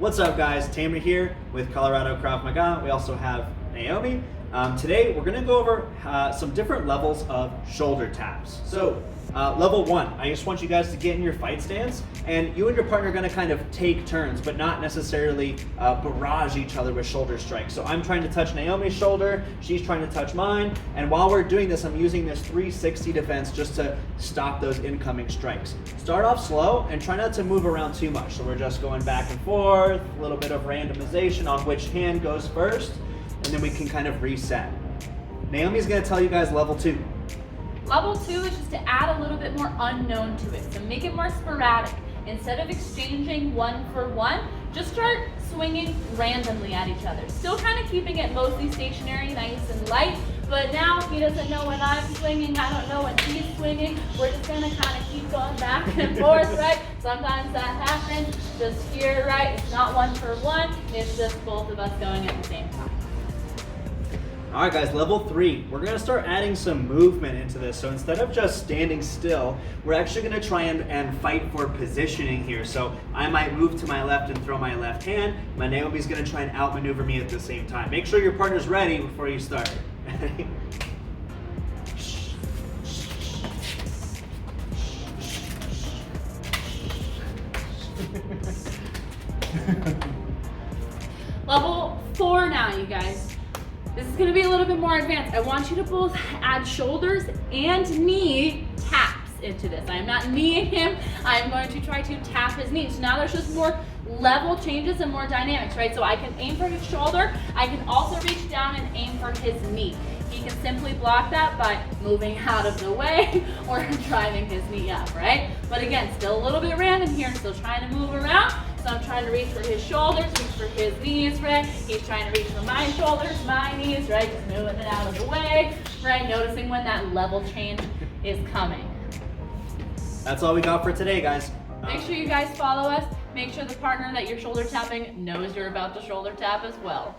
What's up, guys? Tamer here with Colorado Krav Maga. We also have Naomi. Today we're going to go over some different levels of shoulder taps. So level 1, I just want you guys to get in your fight stance, and you and your partner are going to kind of take turns, but not necessarily barrage each other with shoulder strikes. So I'm trying to touch Naomi's shoulder, she's trying to touch mine, and while we're doing this, I'm using this 360 defense just to stop those incoming strikes. Start off slow and try not to move around too much. So we're just going back and forth, a little bit of randomization on which hand goes first, and then we can kind of reset. Naomi's going to tell you guys level 2. Level 2 is just to add a little bit more unknown to it. So make it more sporadic. Instead of exchanging 1 for 1, just start swinging randomly at each other. Still kind of keeping it mostly stationary, nice and light, but now he doesn't know when I'm swinging, I don't know when he's swinging. We're just gonna kind of keep going back and forth, right? Sometimes that happens, just here, right? It's not 1 for 1, it's just both of us going at the same time. All right, guys, level 3. We're gonna start adding some movement into this. So instead of just standing still, we're actually gonna try and fight for positioning here. So I might move to my left and throw my left hand. My Naomi's gonna try and outmaneuver me at the same time. Make sure your partner's ready before you start. Level 4 now, you guys. This is gonna be a little bit more advanced. I want you to both add shoulders and knee taps into this. I am not kneeing him. I am going to try to tap his knee. So now there's just more level changes and more dynamics, right? So I can aim for his shoulder. I can also reach down and aim for his knee. He can simply block that by moving out of the way or driving his knee up, right? But again, still a little bit random here, still trying to move around. So I'm trying to reach for his shoulders, reach for his knees, right? He's trying to reach for my shoulders, my knees, right? Just moving it out of the way, right? Noticing when that level change is coming. That's all we got for today, guys. Make sure you guys follow us. Make sure the partner that you're shoulder tapping knows you're about to shoulder tap as well.